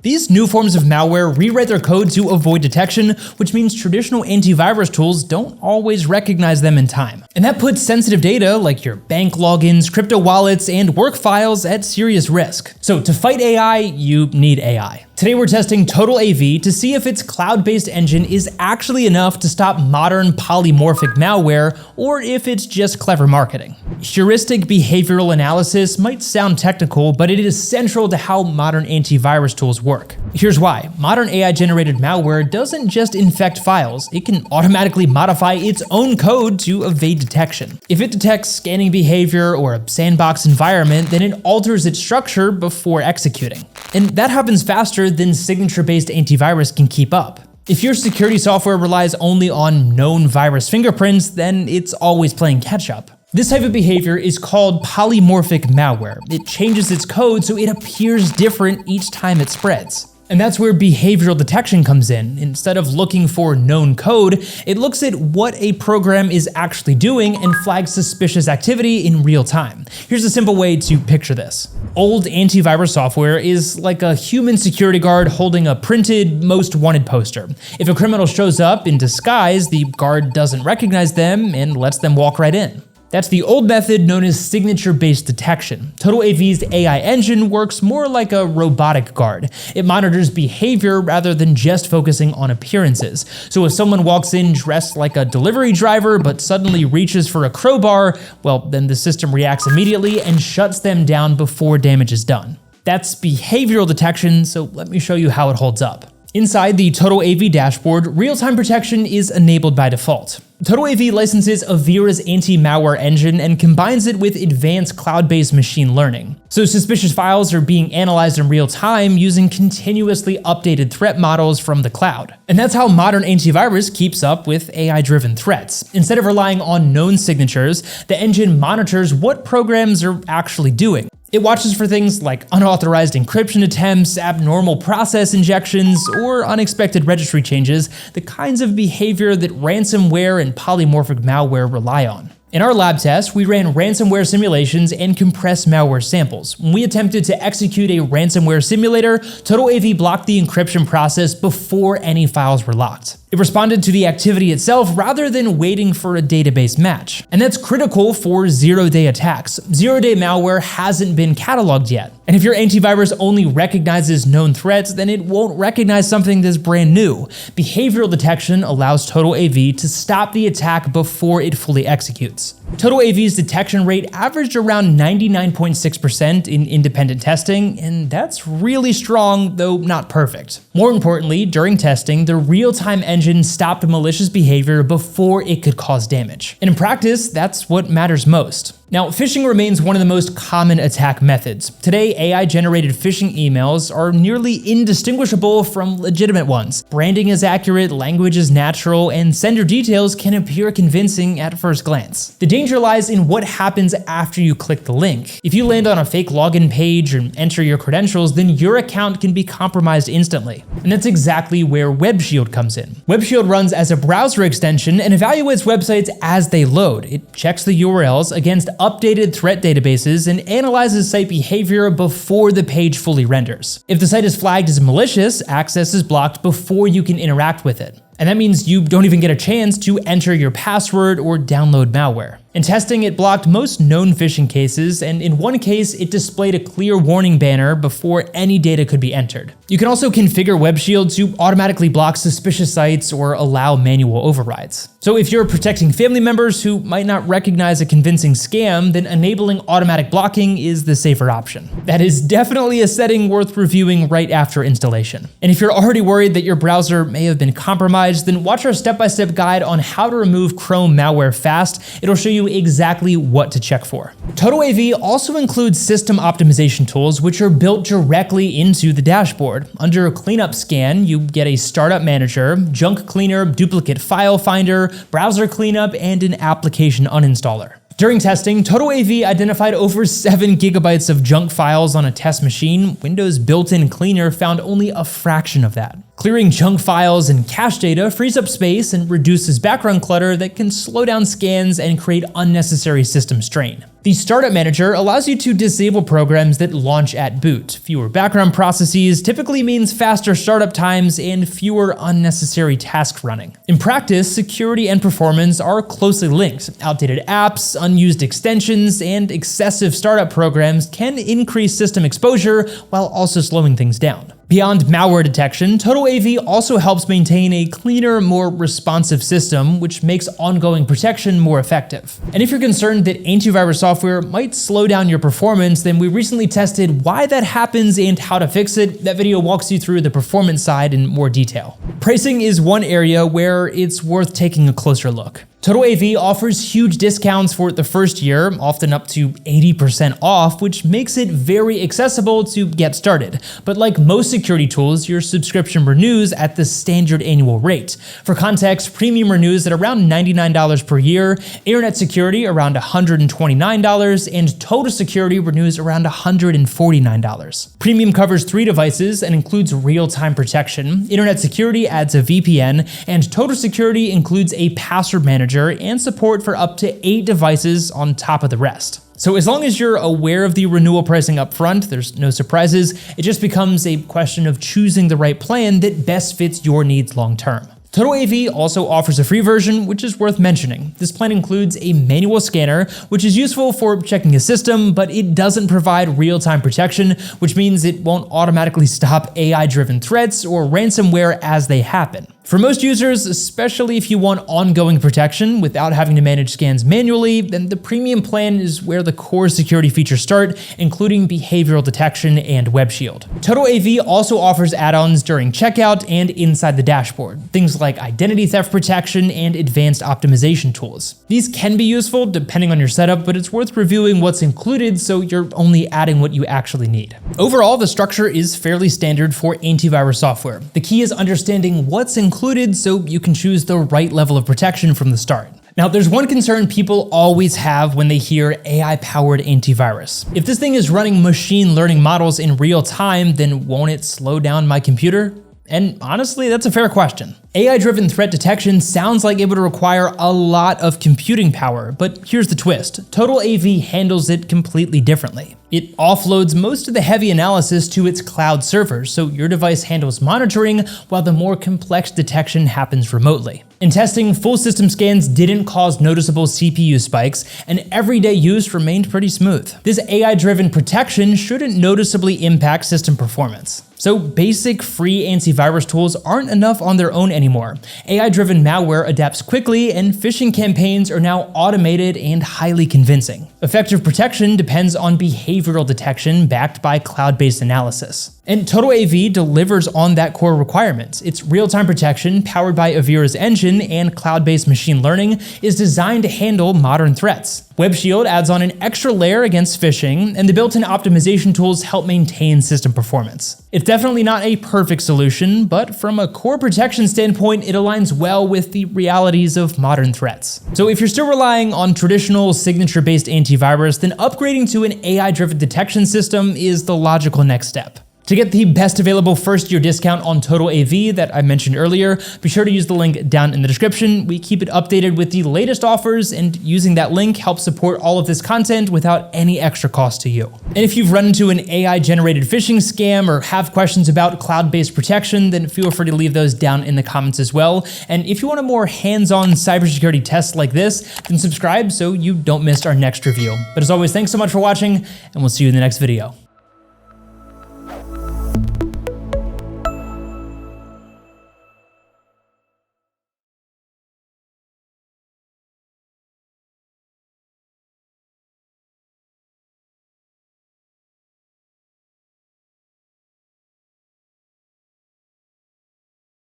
These new forms of malware rewrite their code to avoid detection, which means traditional antivirus tools don't always recognize them in time. And that puts sensitive data like your bank logins, crypto wallets, and work files at serious risk. So to fight AI, you need AI. Today we're testing TotalAV to see if its cloud-based engine is actually enough to stop modern polymorphic malware, or if it's just clever marketing. Heuristic behavioral analysis might sound technical, but it is central to how modern antivirus tools work. Here's why. Modern AI-generated malware doesn't just infect files, it can automatically modify its own code to evade detection. If it detects scanning behavior or a sandbox environment, then it alters its structure before executing. And that happens faster than signature-based antivirus can keep up. If your security software relies only on known virus fingerprints, then it's always playing catch-up. This type of behavior is called polymorphic malware. It changes its code so it appears different each time it spreads. And that's where behavioral detection comes in. Instead of looking for known code, it looks at what a program is actually doing and flags suspicious activity in real time. Here's a simple way to picture this. Old antivirus software is like a human security guard holding a printed most wanted poster. If a criminal shows up in disguise, the guard doesn't recognize them and lets them walk right in. That's the old method known as signature-based detection. TotalAV's AI engine works more like a robotic guard. It monitors behavior rather than just focusing on appearances. So if someone walks in dressed like a delivery driver but suddenly reaches for a crowbar, well, then the system reacts immediately and shuts them down before damage is done. That's behavioral detection, so let me show you how it holds up. Inside the TotalAV dashboard, real-time protection is enabled by default. TotalAV licenses Avira's anti-malware engine and combines it with advanced cloud-based machine learning. So suspicious files are being analyzed in real time using continuously updated threat models from the cloud. And that's how modern antivirus keeps up with AI-driven threats. Instead of relying on known signatures, the engine monitors what programs are actually doing. It watches for things like unauthorized encryption attempts, abnormal process injections, or unexpected registry changes, the kinds of behavior that ransomware and polymorphic malware rely on. In our lab test, we ran ransomware simulations and compressed malware samples. When we attempted to execute a ransomware simulator, TotalAV blocked the encryption process before any files were locked. It responded to the activity itself rather than waiting for a database match. And that's critical for zero-day attacks. Zero-day malware hasn't been cataloged yet. And if your antivirus only recognizes known threats, then it won't recognize something that's brand new. Behavioral detection allows TotalAV to stop the attack before it fully executes. TotalAV's detection rate averaged around 99.6% in independent testing, and that's really strong, though not perfect. More importantly, during testing, the real-time engine stopped malicious behavior before it could cause damage. And in practice, that's what matters most. Now, phishing remains one of the most common attack methods. Today, AI-generated phishing emails are nearly indistinguishable from legitimate ones. Branding is accurate, language is natural, and sender details can appear convincing at first glance. The danger lies in what happens after you click the link. If you land on a fake login page and enter your credentials, then your account can be compromised instantly. And that's exactly where WebShield comes in. WebShield runs as a browser extension and evaluates websites as they load. It checks the URLs against updated threat databases and analyzes site behavior before the page fully renders. If the site is flagged as malicious, access is blocked before you can interact with it. And that means you don't even get a chance to enter your password or download malware. In testing, it blocked most known phishing cases, and in one case, it displayed a clear warning banner before any data could be entered. You can also configure WebShield to automatically block suspicious sites or allow manual overrides. So if you're protecting family members who might not recognize a convincing scam, then enabling automatic blocking is the safer option. That is definitely a setting worth reviewing right after installation. And if you're already worried that your browser may have been compromised, then watch our step-by-step guide on how to remove Chrome malware fast. It'll show you exactly what to check for. TotalAV also includes system optimization tools which are built directly into the dashboard. Under Cleanup Scan, you get a startup manager, junk cleaner, duplicate file finder, browser cleanup, and an application uninstaller. During testing, TotalAV identified over 7 gigabytes of junk files on a test machine. Windows' built-in cleaner found only a fraction of that. Clearing junk files and cache data frees up space and reduces background clutter that can slow down scans and create unnecessary system strain. The The Startup Manager allows you to disable programs that launch at boot. Fewer background processes typically means faster startup times and fewer unnecessary tasks running. In practice, security and performance are closely linked. Outdated apps, unused extensions, and excessive startup programs can increase system exposure while also slowing things down. Beyond malware detection, TotalAV also helps maintain a cleaner, more responsive system, which makes ongoing protection more effective. And if you're concerned that antivirus software might slow down your performance, then we recently tested why that happens and how to fix it. That video walks you through the performance side in more detail. Pricing is one area where it's worth taking a closer look. TotalAV offers huge discounts for the first year, often up to 80% off, which makes it very accessible to get started. But like most security tools, your subscription renews at the standard annual rate. For context, premium renews at around $99 per year, internet security around $129, and total security renews around $149. Premium covers 3 devices and includes real-time protection. Internet security adds a VPN, and total security includes a password manager and support for up to 8 devices on top of the rest. So as long as you're aware of the renewal pricing up front, there's no surprises. It just becomes a question of choosing the right plan that best fits your needs long term. TotalAV also offers a free version, which is worth mentioning. This plan includes a manual scanner, which is useful for checking a system, but it doesn't provide real-time protection, which means it won't automatically stop AI-driven threats or ransomware as they happen. For most users, especially if you want ongoing protection without having to manage scans manually, then the premium plan is where the core security features start, including behavioral detection and WebShield. TotalAV also offers add-ons during checkout and inside the dashboard, things like identity theft protection and advanced optimization tools. These can be useful depending on your setup, but it's worth reviewing what's included so you're only adding what you actually need. Overall, the structure is fairly standard for antivirus software. The key is understanding what's included so you can choose the right level of protection from the start. Now, there's one concern people always have when they hear AI-powered antivirus. If this thing is running machine learning models in real time, then won't it slow down my computer? And honestly, that's a fair question. AI-driven threat detection sounds like it would require a lot of computing power, but here's the twist. TotalAV handles it completely differently. It offloads most of the heavy analysis to its cloud servers, so your device handles monitoring while the more complex detection happens remotely. In testing, full system scans didn't cause noticeable CPU spikes, and everyday use remained pretty smooth. This AI-driven protection shouldn't noticeably impact system performance. So basic free antivirus tools aren't enough on their own anymore. AI-driven malware adapts quickly, and phishing campaigns are now automated and highly convincing. Effective protection depends on behavioral detection backed by cloud-based analysis. And TotalAV delivers on that core requirement. Its real-time protection, powered by Avira's engine and cloud-based machine learning, is designed to handle modern threats. WebShield adds on an extra layer against phishing, and the built-in optimization tools help maintain system performance. It's definitely not a perfect solution, but from a core protection standpoint, it aligns well with the realities of modern threats. So if you're still relying on traditional signature-based antivirus, then upgrading to an AI-driven detection system is the logical next step. To get the best available first-year discount on TotalAV that I mentioned earlier, be sure to use the link down in the description. We keep it updated with the latest offers, and using that link helps support all of this content without any extra cost to you. And if you've run into an AI-generated phishing scam or have questions about cloud-based protection, then feel free to leave those down in the comments as well. And if you want a more hands-on cybersecurity test like this, then subscribe so you don't miss our next review. But as always, thanks so much for watching, and we'll see you in the next video.